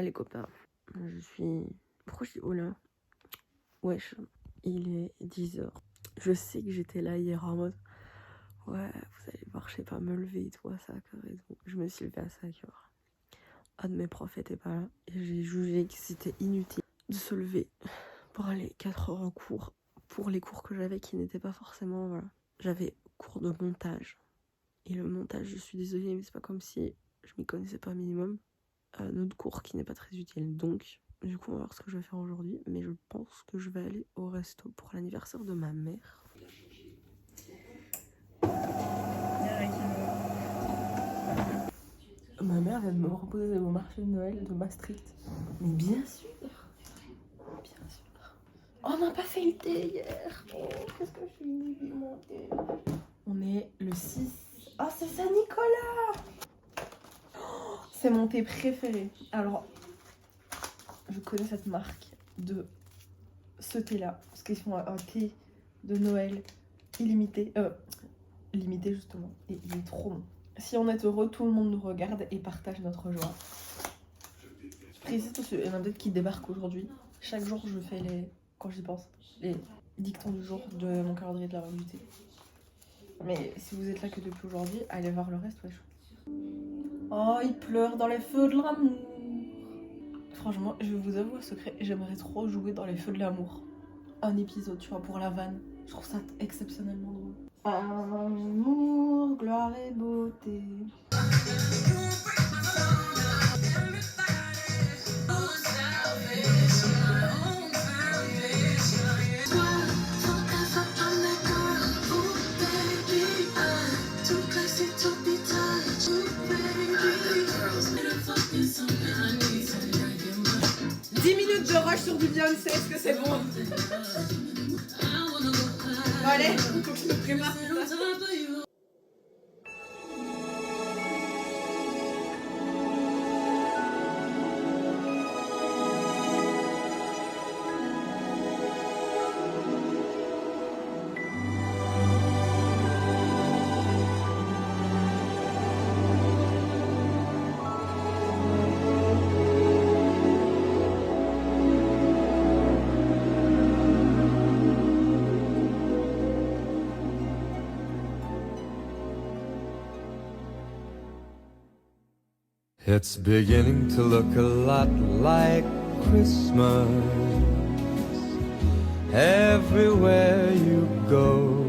les copains, je suis... Pourquoi je dis oh là? Wesh, il est 10h. Je sais que j'étais là hier en mode ouais, vous allez voir, je sais pas me lever et tout à 5h et tout. Je me suis levée à 5h. Un de mes profs était pas là et j'ai jugé que c'était inutile de se lever pour aller 4 heures en cours pour les cours que j'avais qui n'étaient pas forcément... Voilà. J'avais cours de montage. Et le montage, je suis désolée, mais c'est pas comme si je m'y connaissais pas un minimum. Un autre cours qui n'est pas très utile. Donc, du coup, on va voir ce que je vais faire aujourd'hui. Mais je pense que je vais aller au resto pour l'anniversaire de ma mère. Ma mère vient de me proposer au marché de Noël de Maastricht. Mais bien sûr. Bien sûr. Oh, on n'a pas fait le thé hier. Oh, qu'est-ce que je suis montée. On est le 6. Oh, c'est Saint-Nicolas. Oh, c'est mon thé préféré. Alors, je connais cette marque de ce thé-là. Parce qu'ils font un thé de Noël illimité. Limité, justement. Et il est trop bon. Si on est heureux, tout le monde nous regarde et partage notre joie. Je précise parce qu'il y en a peut-être qui débarquent aujourd'hui. Chaque jour, je fais les... Quand j'y pense, les dictons du jour de mon calendrier de la revue du thé. Mais si vous êtes là que depuis aujourd'hui, allez voir le reste, wesh. Oh, il pleure dans les feux de l'amour. Franchement, je vais vous avouer un secret, j'aimerais trop jouer dans les feux de l'amour. Un épisode, tu vois, pour la vanne. Je trouve ça exceptionnellement drôle. Amour, gloire et beauté. De rush sur du Beyoncé, est-ce que c'est bon? Allez, faut que je me prépare pour ça. It's beginning to look a lot like Christmas everywhere you go.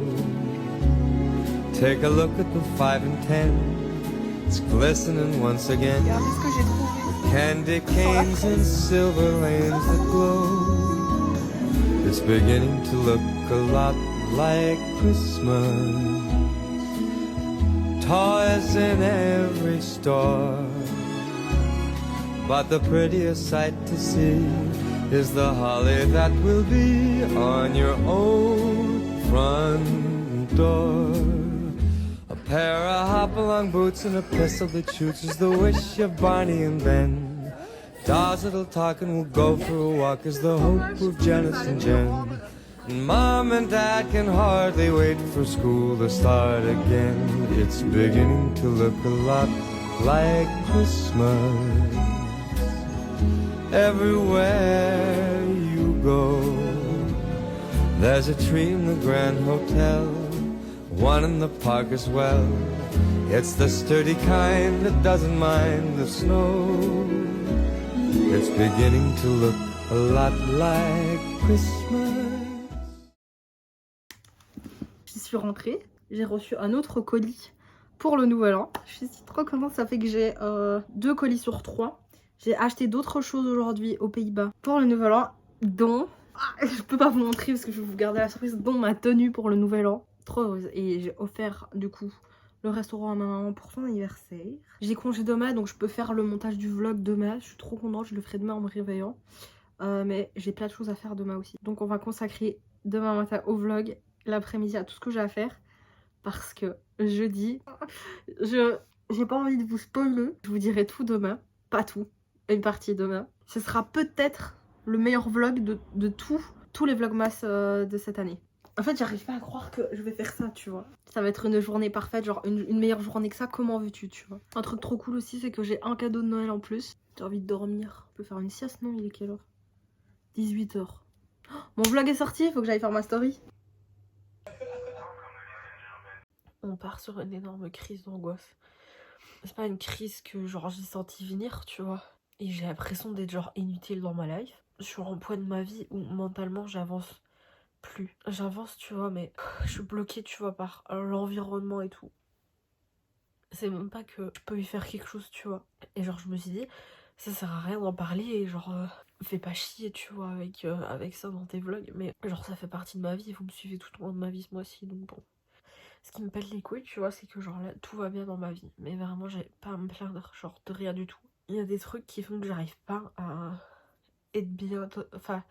Take a look at the 5 and 10. It's glistening once again. Candy canes and silver lanes that glow. It's beginning to look a lot like Christmas. Toys in every store. But the prettiest sight to see is the holly that will be on your own front door. A pair of hop-along boots and a pistol that shoots is the wish of Barney and Ben. Dolls that'll talk and will go for a walk is the hope of Janice and Jen. And Mom and Dad can hardly wait for school to start again. It's beginning to look a lot like Christmas everywhere you go. There's a tree in the Grand Hotel, one in the park as well. It's the sturdy kind that doesn't mind the snow. It's beginning to look a lot like Christmas. J'y suis rentrée, j'ai reçu un autre colis pour le nouvel an. Je suis trop contente, ça fait que j'ai 2 colis sur 3. J'ai acheté d'autres choses aujourd'hui aux Pays-Bas pour le nouvel an, dont... je peux pas vous montrer parce que je vais vous garder la surprise, dont ma tenue pour le nouvel an. Trop heureuse. Et j'ai offert du coup le restaurant à ma maman pour son anniversaire. J'ai congé demain donc je peux faire le montage du vlog demain. Je suis trop contente, je le ferai demain en me réveillant. Mais j'ai plein de choses à faire demain aussi. Donc on va consacrer demain matin au vlog, l'après-midi à tout ce que j'ai à faire. Parce que jeudi, j'ai pas envie de vous spoiler. Je vous dirai tout demain, pas tout. Une partie demain. Ce sera peut-être le meilleur vlog de tous les vlogmas de cette année. En fait, j'arrive pas à croire que je vais faire ça, tu vois. Ça va être une journée parfaite, genre une meilleure journée que ça, comment veux-tu, tu vois. Un truc trop cool aussi, c'est que j'ai un cadeau de Noël en plus. J'ai envie de dormir. On peut faire une sieste, non? Il est quelle heure? 18h. Mon vlog est sorti, faut que j'aille faire ma story. On part sur une énorme crise d'angoisse. C'est pas une crise que genre j'ai senti venir, tu vois. Et j'ai l'impression d'être genre inutile dans ma life. Je suis à un point de ma vie où mentalement j'avance plus. J'avance, tu vois, mais je suis bloquée, tu vois, par l'environnement et tout. C'est même pas que je peux y faire quelque chose, tu vois. Et genre je me suis dit, ça sert à rien d'en parler et genre fais pas chier, tu vois, avec ça dans tes vlogs. Mais genre ça fait partie de ma vie, vous me suivez tout au long de ma vie ce mois-ci, donc bon. Ce qui me pète les couilles, tu vois, c'est que genre là tout va bien dans ma vie. Mais vraiment j'ai pas à me plaindre, genre de rien du tout. Il y a des trucs qui font que j'arrive pas à être bien, enfin...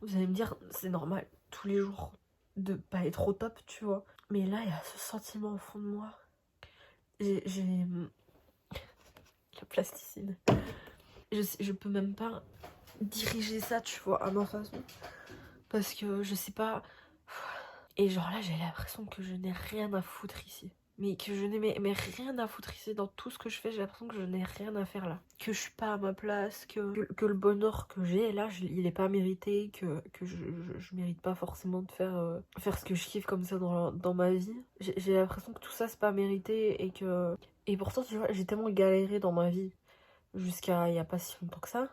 Vous allez me dire, c'est normal, tous les jours, de pas être au top, tu vois. Mais là, il y a ce sentiment au fond de moi. J'ai la plasticine. Je peux même pas diriger ça, tu vois, à ma façon. Parce que je sais pas... Et genre là, j'ai l'impression que je n'ai rien à foutre ici. Mais que je n'ai mais rien à foutre ici dans tout ce que je fais. J'ai l'impression que je n'ai rien à faire là. Que je suis pas à ma place, que le bonheur que j'ai là, il est pas mérité, que je mérite pas forcément de faire ce que je kiffe comme ça dans ma vie. J'ai l'impression que tout ça c'est pas mérité et que... Et pourtant, tu vois, j'ai tellement galéré dans ma vie jusqu'à il y a pas si longtemps que ça,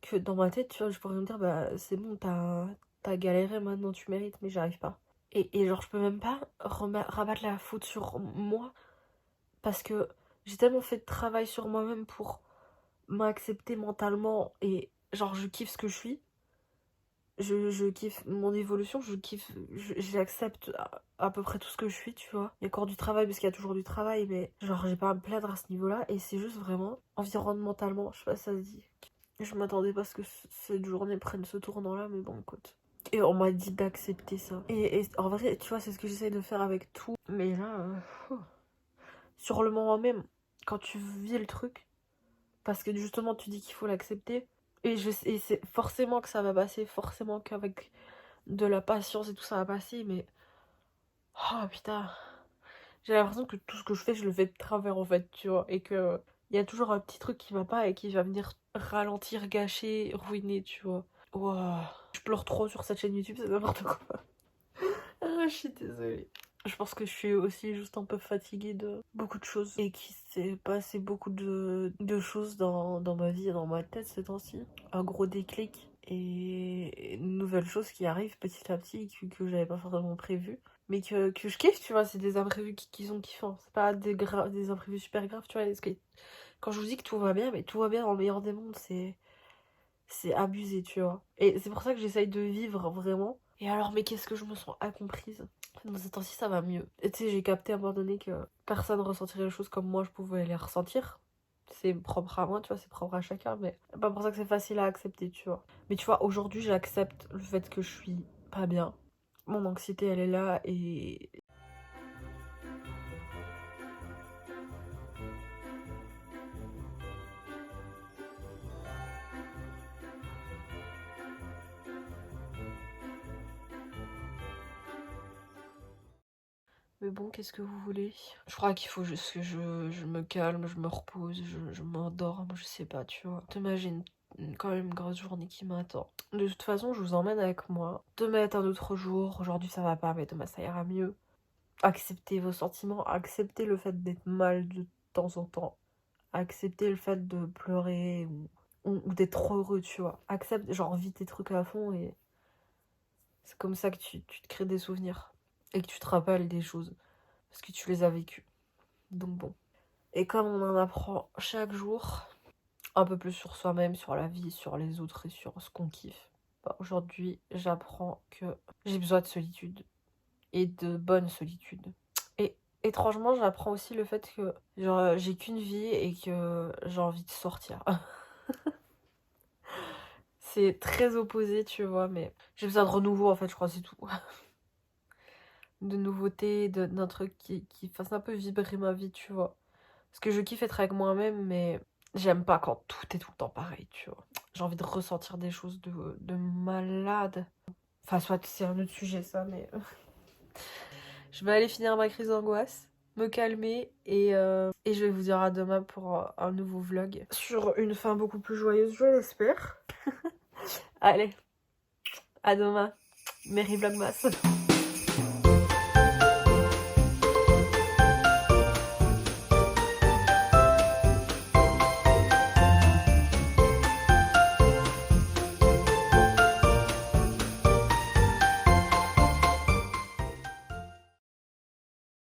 que dans ma tête, tu vois, je pourrais me dire, bah c'est bon, t'as galéré, maintenant tu mérites, mais j'arrive pas. Et genre, je peux même pas rabattre la faute sur moi parce que j'ai tellement fait de travail sur moi-même pour m'accepter mentalement et genre, je kiffe ce que je suis. Je kiffe mon évolution, j'accepte à peu près tout ce que je suis, tu vois. Il y a encore du travail parce qu'il y a toujours du travail, mais genre, j'ai pas à me plaindre à ce niveau-là et c'est juste vraiment environnementalement, je sais pas si ça se dit. Je m'attendais pas à ce que cette journée prenne ce tournant-là, mais bon, écoute. Et on m'a dit d'accepter ça. Et en vrai, tu vois, c'est ce que j'essaye de faire avec tout. Mais là, sur le moment même, quand tu vis le truc, parce que justement, tu dis qu'il faut l'accepter, et c'est forcément que ça va passer, forcément qu'avec de la patience et tout ça va passer, mais... Oh putain, j'ai l'impression que tout ce que je fais, je le fais de travers en fait, tu vois. Et que il y a toujours un petit truc qui va pas et qui va venir ralentir, gâcher, ruiner, tu vois. Wow. Je pleure trop sur cette chaîne YouTube, c'est n'importe quoi. Ah, je suis désolée. Je pense que je suis aussi juste un peu fatiguée de beaucoup de choses et qu'il s'est passé beaucoup de choses dans ma vie et dans ma tête ces temps-ci. Un gros déclic et une nouvelle chose qui arrive petit à petit que j'avais pas forcément prévu. Mais que je kiffe, tu vois, c'est des imprévus qui sont kiffants. C'est pas des imprévus super graves, tu vois. Quand je vous dis que tout va bien, mais tout va bien dans le meilleur des mondes, c'est abusé, tu vois. Et c'est pour ça que j'essaye de vivre vraiment. Et alors, mais qu'est-ce que je me sens incomprise. Dans ces temps-ci, ça va mieux. Et tu sais, j'ai capté à un moment donné que personne ne ressentirait les choses comme moi, je pouvais les ressentir. C'est propre à moi, tu vois, c'est propre à chacun, mais c'est pas pour ça que c'est facile à accepter, tu vois. Mais tu vois, aujourd'hui, j'accepte le fait que je suis pas bien. Mon anxiété, elle est là et... Mais bon, qu'est-ce que vous voulez? Je crois qu'il faut juste que je me calme, je me repose, je m'endorme, je sais pas, tu vois. Demain, j'ai quand même une grosse journée qui m'attend. De toute façon, je vous emmène avec moi. Demain est un autre jour. Aujourd'hui, ça va pas, mais demain, ça ira mieux. Acceptez vos sentiments, acceptez le fait d'être mal de temps en temps. Acceptez le fait de pleurer ou d'être trop heureux, tu vois. Accepte, genre, vis tes trucs à fond et c'est comme ça que tu te crées des souvenirs et que tu te rappelles des choses parce que tu les as vécues. Donc bon. Et comme on en apprend chaque jour un peu plus sur soi-même, sur la vie, sur les autres et sur ce qu'on kiffe, bah, aujourd'hui, j'apprends que j'ai besoin de solitude et de bonne solitude. Et étrangement, j'apprends aussi le fait que genre, j'ai qu'une vie et que j'ai envie de sortir. C'est très opposé, tu vois, mais j'ai besoin de renouveau en fait, je crois, c'est tout. De nouveautés, d'un truc qui fasse un peu vibrer ma vie, tu vois. Parce que je kiffe être avec moi-même, mais j'aime pas quand tout est tout le temps pareil, tu vois. J'ai envie de ressentir des choses de malade. Enfin, soit c'est un autre sujet, ça, mais... Je vais aller finir ma crise d'angoisse. me calmer et je vais vous dire à demain pour un nouveau vlog sur une fin beaucoup plus joyeuse, je l'espère. Allez, à demain, Merry Vlogmas.